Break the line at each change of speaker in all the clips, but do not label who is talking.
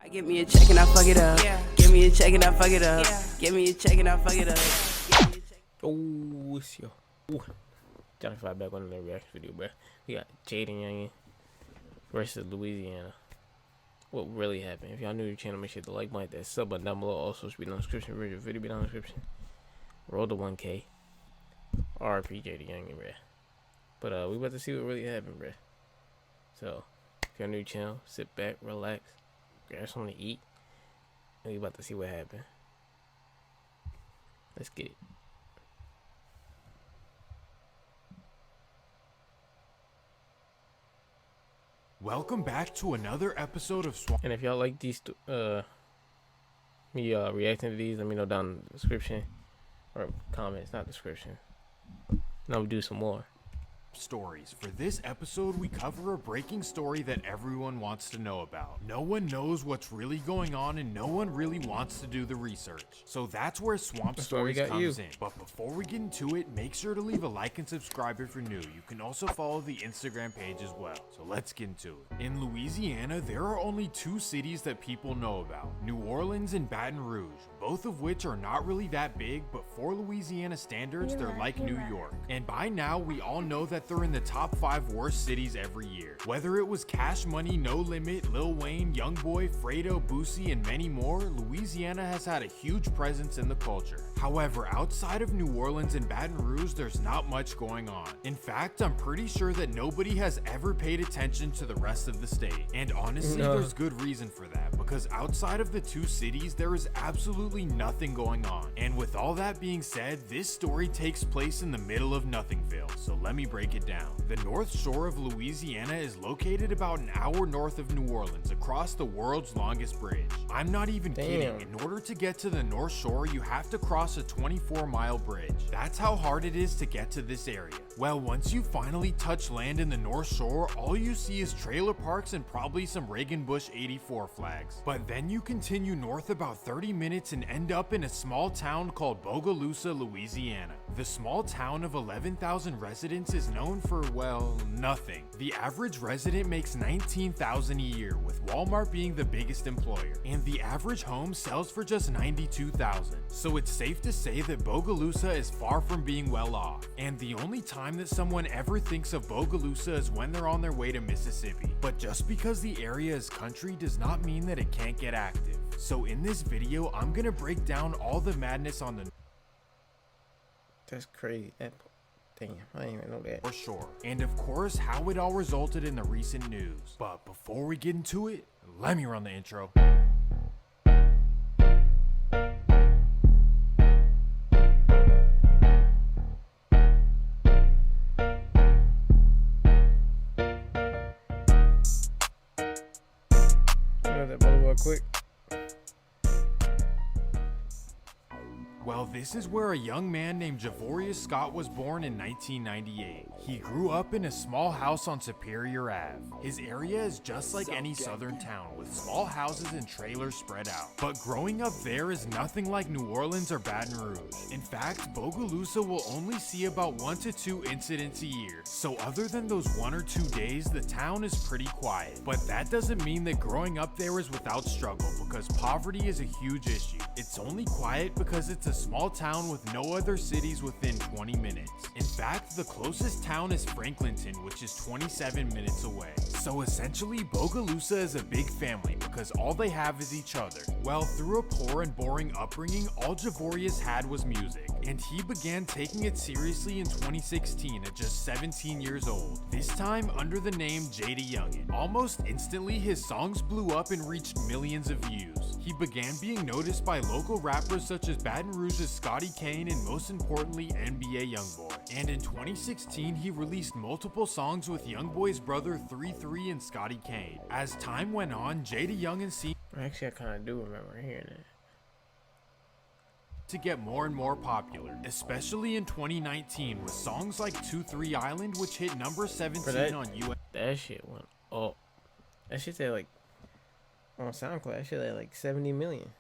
Give me a check and I fuck it up. Yeah. Give me a check and I fuck it up. Yeah. Give me a check and I fuck it up.
Oh, it's yo. Johnny Five back on the reaction video, bro. We got JAYDAYOUNGAN versus Louisiana. What really happened? If y'all new to the channel, make sure to like button, that sub button down below. Also, should be down in the description. Video be down in the description. Roll the 1K. RP JAYDAYOUNGAN, bro. But we about to see what really happened, bro. So, if you're new to the channel, sit back, relax, grab something to eat, and we about to see what happened. Let's get it.
Welcome back to another episode of Swamp.
And if y'all like these, me reacting to these, let me know down in the description or comments, not description. And I'll do some more
Stories. For this episode, we cover a breaking story that everyone wants to know about. No one knows what's really going on and no one really wants to do the research. So that's where Swamp Stories comes in. But before we get into it, make sure to leave a like and subscribe if you're new. You can also follow the Instagram page as well. So let's get into it. In Louisiana, there are only two cities that people know about: New Orleans and Baton Rouge, both of which are not really that big, but for Louisiana standards, they're like New York. And by now, we all know that they're in the top 5 worst cities every year. Whether it was Cash Money, No Limit, Lil Wayne, Youngboy, Fredo, Boosie, and many more, Louisiana has had a huge presence in the culture. However, outside of New Orleans and Baton Rouge, there's not much going on. In fact, I'm pretty sure that nobody has ever paid attention to the rest of the state. And honestly, there's good reason for that, because outside of the two cities, there is absolutely nothing going on. And with all that being said, this story takes place in the middle of Nothingville, so let me break it down. The North Shore of Louisiana is located about an hour north of New Orleans, across the world's longest bridge. I'm not even kidding. In order to get to the North Shore, you have to cross a 24-mile bridge. That's how hard it is to get to this area. Well, once you finally touch land in the North Shore, all you see is trailer parks and probably some Reagan Bush 84 flags. But then you continue north about 30 minutes and end up in a small town called Bogalusa, Louisiana. The small town of 11,000 residents is known for, well, nothing. The average resident makes $19,000 a year, with Walmart being the biggest employer, and the average home sells for just $92,000. So it's safe to say that Bogalusa is far from being well off. And the only time that someone ever thinks of Bogalusa is when they're on their way to Mississippi. But just because the area is country does not mean that it can't get active. So in this video, I'm gonna break down all the madness on the
That's crazy. Damn, I didn't even know that.
For sure. And of course, how it all resulted in the recent news. But before we get into it, let me run the intro.
Quick.
Well, this is where a young man named Javorius Scott was born in 1998. He grew up in a small house on Superior Ave. His area is just like any southern town, with small houses and trailers spread out. But growing up there is nothing like New Orleans or Baton Rouge. In fact, Bogalusa will only see about 1 to 2 incidents a year. So other than those 1 or 2 days, the town is pretty quiet. But that doesn't mean that growing up there is without struggle, because poverty is a huge issue. It's only quiet because it's a small town with no other cities within 20 minutes. In fact, the closest town is Franklinton, which is 27 minutes away. So essentially, Bogalusa is a big family because all they have is each other. Well, through a poor and boring upbringing, all Javorius had was music, and he began taking it seriously in 2016 at just 17 years old. This time under the name JAYDAYOUNGAN. Almost instantly, his songs blew up and reached millions of views. He began being noticed by local rappers such as Baton Rouge's Scotty Kane and most importantly NBA Youngboy. And in 2016, he released multiple songs with Youngboy's brother 3-3 and Scotty Kane. As time went on, JAYDAYOUNGAN seemed
Actually, I kind of do remember hearing it.
To get more and more popular, especially in 2019 with songs like 2-3 Island, which hit number 17 on US.
That shit went up. That shit said like on SoundCloud, that shit had like 70 million.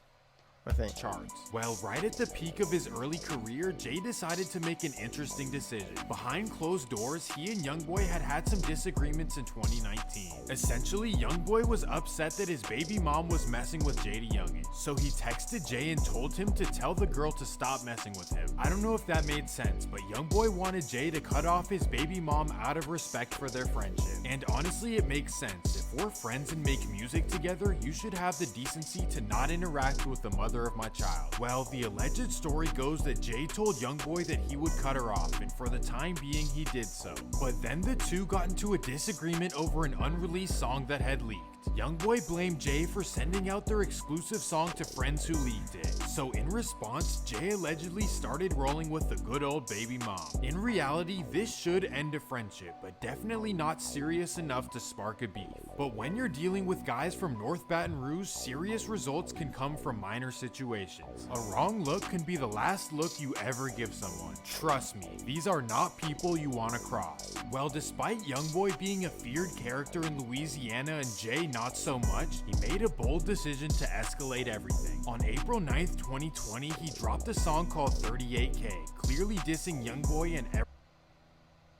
I think.
charts. Well, right at the peak of his early career, Jay decided to make an interesting decision. Behind closed doors, he and Youngboy had some disagreements in 2019. Essentially, Youngboy was upset that his baby mom was messing with JAYDAYOUNGAN, so he texted Jay and told him to tell the girl to stop messing with him. I don't know if that made sense, but Youngboy wanted Jay to cut off his baby mom out of respect for their friendship. And honestly, it makes sense. If we're friends and make music together, you should have the decency to not interact with the mother of my child. Well, the alleged story goes that Jay told Youngboy that he would cut her off, and for the time being, he did so. But then the two got into a disagreement over an unreleased song that had leaked. Youngboy blamed Jay for sending out their exclusive song to friends who leaked it. So in response, Jay allegedly started rolling with the good old baby mom. In reality, this should end a friendship, but definitely not serious enough to spark a beef. But when you're dealing with guys from North Baton Rouge, serious results can come from minor situations. A wrong look can be the last look you ever give someone. Trust me, these are not people you want to cross. Well, despite Youngboy being a feared character in Louisiana and Jay not so much, he made a bold decision to escalate everything. On April 9th, 2020, he dropped a song called 38K, clearly dissing Youngboy and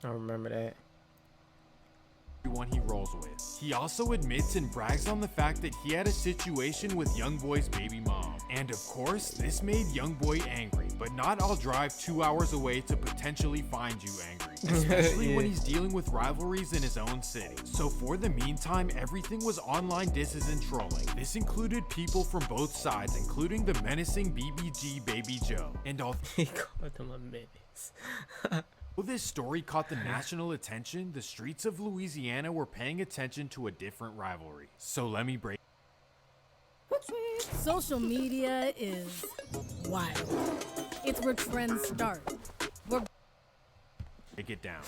I remember that.
everyone he rolls with. He also admits and brags on the fact that he had a situation with Youngboy's baby mom. And of course, this made Youngboy angry, but not I'll drive 2 hours away to potentially find you angry, especially when he's dealing with rivalries in his own city. So for the meantime, everything was online disses and trolling. This included people from both sides, including the menacing BBG Baby Joe. And although
He called him a menace.
this story caught the national attention, the streets of Louisiana were paying attention to a different rivalry. So let me break
Social media is wild. It's where trends start.
it down.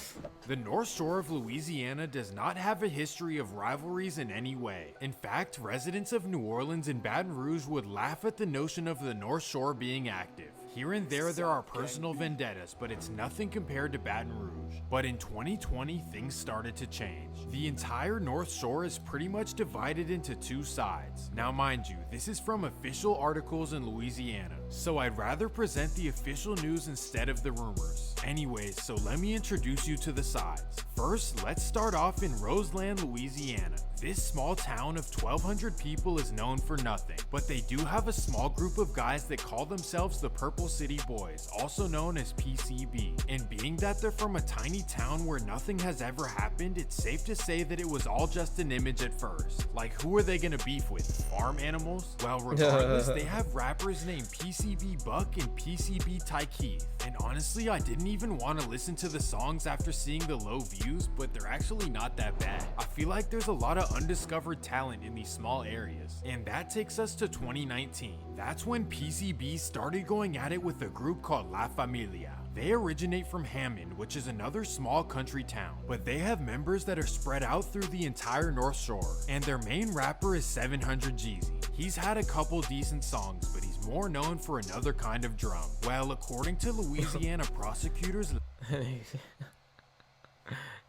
The North Shore of Louisiana does not have a history of rivalries in any way. In fact, residents of New Orleans and Baton Rouge would laugh at the notion of the North Shore being active. Here and there are personal vendettas, but it's nothing compared to Baton Rouge. But in 2020, things started to change. The entire North Shore is pretty much divided into two sides. Now mind you, this is from official articles in Louisiana, so I'd rather present the official news instead of the rumors. Anyways, so let me introduce you to the sides. First, let's start off in Roseland, Louisiana. This small town of 1,200 people is known for nothing, but they do have a small group of guys that call themselves the Purple City Boys, also known as PCB. And being that they're from a tiny town where nothing has ever happened, it's safe to say that it was all just an image at first. Like, who are they gonna beef with? Farm animals? Well, regardless, they have rappers named PCB Buck and PCB Ty Keith. And honestly, I didn't even want to listen to the songs after seeing the low views, but they're actually not that bad. I feel like there's a lot of undiscovered talent in these small areas. And that takes us to 2019. That's when PCB started going at it with a group called La Familia. They originate from Hammond, which is another small country town, but they have members that are spread out through the entire North Shore, and their main rapper is 700 Jeezy. He's had a couple decent songs, but he's more known for another kind of drum. Well, according to Louisiana prosecutors,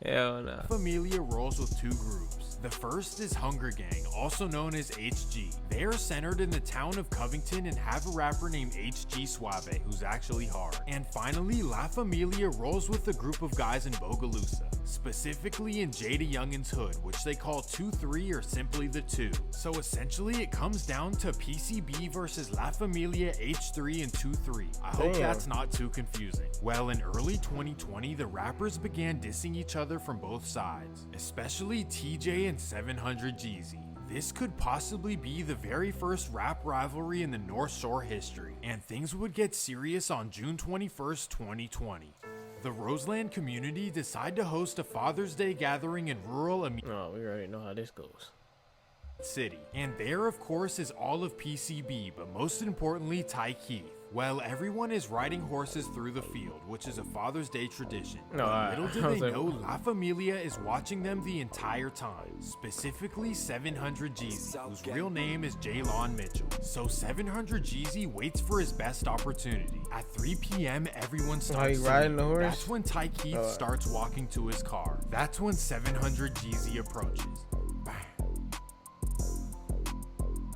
Hell no.
Familia rolls with two groups. The first is Hunger Gang, also known as HG. They are centered in the town of Covington and have a rapper named HG Suave, who's actually hard. And finally, La Familia rolls with a group of guys in Bogalusa, specifically in JAYDAYOUNGAN's hood, which they call 2-3 or simply the 2. So essentially, it comes down to PCB versus La Familia H3 and 2-3. I hope
Damn.
that's not too confusing. Well, in early 2020, the rappers began dissing each other from both sides, especially TJ and 700 Jeezy. This could possibly be the very first rap rivalry in the North Shore history, and things would get serious on June 21st, 2020. The Roseland community decided to host a Father's Day gathering in rural
Oh, we already know how this goes.
City, and there of course is all of PCB, but most importantly Ty Keith. Well, everyone is riding horses through the field, which is a Father's Day tradition.
No,
But little
I
did
was
they
like-
know La Familia is watching them the entire time, specifically 700 Jeezy, whose real name is Jaylon Mitchell. So 700 Jeezy waits for his best opportunity. At 3 p.m. everyone starts
he riding
singing.
the horse?
That's when Ty Keith starts walking to his car. That's when 700 Jeezy approaches.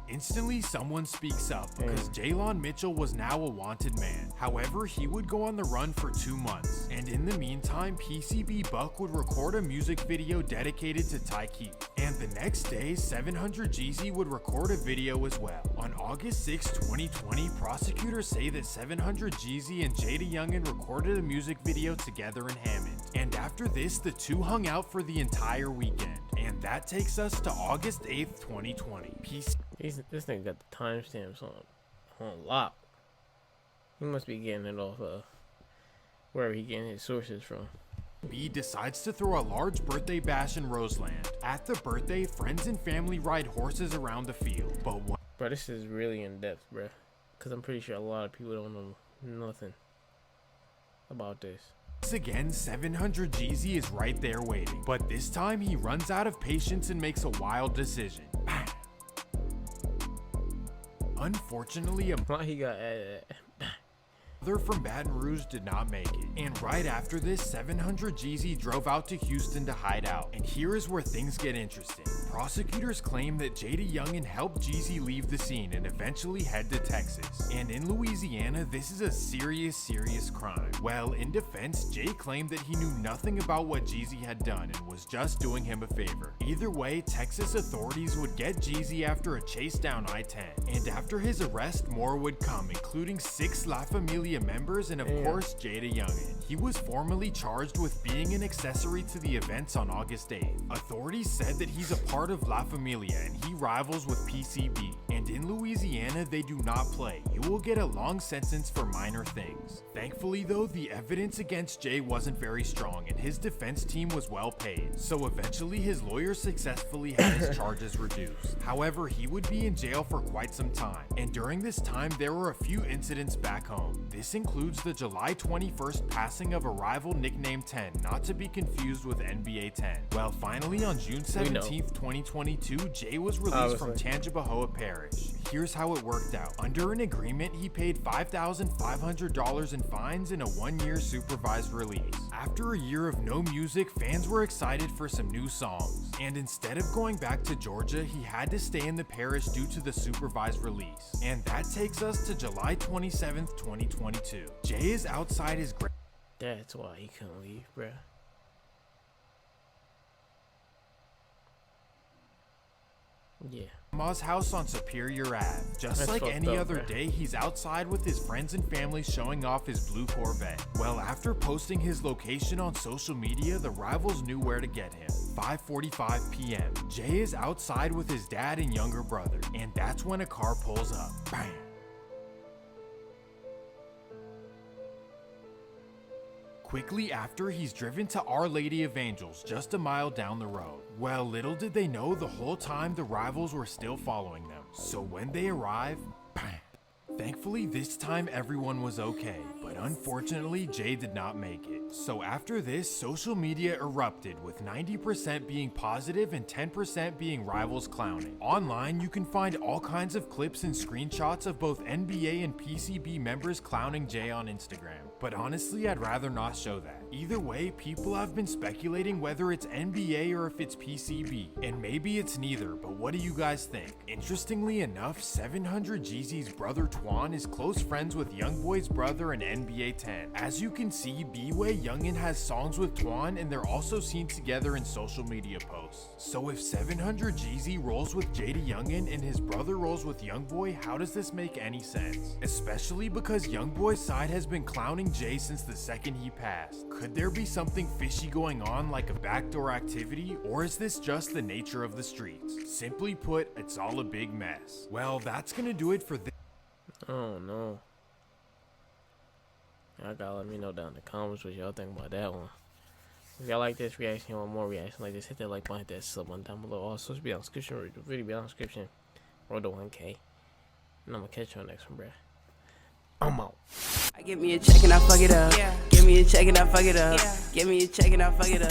Instantly, someone speaks up because Jaylon Mitchell was now a wanted man. However, he would go on the run for 2 months, and in the meantime, PCB Buck would record a music video dedicated to Tyke. And the next day, 700 Jeezy would record a video as well. On August 6, 2020, prosecutors say that 700 Jeezy and JAYDAYOUNGAN recorded a music video together in Hammond. And after this, the two hung out for the entire weekend. And that takes us to August 8th, 2020.
This nigga got the timestamps on lock. He must be getting it off wherever he getting his sources from.
B decides to throw a large birthday bash in Roseland. At the birthday, friends and family ride horses around the field. But what?
Bro, this is really in depth, bro. Cause I'm pretty sure a lot of people don't know nothing about this.
Once again, 700 Jeezy is right there waiting. But this time, he runs out of patience and makes a wild decision. Unfortunately,
Why he got
brother from Baton Rouge did not make it. And right after this, 700 Jeezy drove out to Houston to hide out. And here is where things get interesting. Prosecutors claim that JAYDAYOUNGAN helped Jeezy leave the scene and eventually head to Texas. And in Louisiana, this is a serious crime. Well, in defense, Jay claimed that he knew nothing about what Jeezy had done and was just doing him a favor. Either way, Texas authorities would get Jeezy after a chase down I-10. And after his arrest, more would come, including 6 La Familia members and of course JAYDAYOUNGAN. He was formally charged with being an accessory to the events on August 8th. Authorities said that he's a part of La Familia and he rivals with PCB. And in Louisiana, they do not play. You will get a long sentence for minor things. Thankfully though, the evidence against Jay wasn't very strong and his defense team was well paid. So eventually his lawyer successfully had his charges reduced. However, he would be in jail for quite some time. And during this time, there were a few incidents back home. This includes the July 21st passing of a rival nicknamed 10, not to be confused with NBA 10. Well, finally on June 17th, 2022, Jay was released from Tangipahoa Parish. Here's how it worked out. Under an agreement, he paid $5,500 in fines and a 1-year supervised release. After a year of no music, fans were excited for some new songs. And instead of going back to Georgia, he had to stay in the parish due to the supervised release. And that takes us to July 27th, 2022. Jay is outside his
That's why he couldn't leave, bruh. Yeah.
grandma's house on Superior Ave. Just like any other day, he's outside with his friends and family showing off his blue Corvette. Well, after posting his location on social media, the rivals knew where to get him. 5:45 p.m. Jay is outside with his dad and younger brother, and that's when a car pulls up. Bam! Quickly after, he's driven to Our Lady of Angels, just a mile down the road. Well, little did they know the whole time the rivals were still following them. So when they arrive, bam! Thankfully, this time everyone was okay, but unfortunately, Jay did not make it. So after this, social media erupted, with 90% being positive and 10% being rivals clowning. Online, you can find all kinds of clips and screenshots of both NBA and PCB members clowning Jay on Instagram. But honestly, I'd rather not show that. Either way, people have been speculating whether it's NBA or if it's PCB. And maybe it's neither, but what do you guys think? Interestingly enough, 700 Jeezy's brother Twan is close friends with Youngboy's brother and NBA 10. As you can see, B-Way Youngin has songs with Twan and they're also seen together in social media posts. So if 700 Jeezy rolls with JAYDAYOUNGAN and his brother rolls with Youngboy, how does this make any sense? Especially because Youngboy's side has been clowning Jay since the second he passed. Could there be something fishy going on, like a backdoor activity, or is this just the nature of the streets? Simply put, it's all a big mess. Well, that's gonna do it for this.
Oh no. Y'all gotta let me know down in the comments what y'all think about that one. If y'all like this reaction, you want more reaction like this, hit that like button, hit that sub button down below. Also, it's be on the description, the video be on the description. Roll to 1K. And I'm gonna catch you on the next one, bruh. I'm out.
I get me a check and I fuck it up. Yeah. Give me a check and I fuck it up. Yeah. Give me a check and I fuck it up.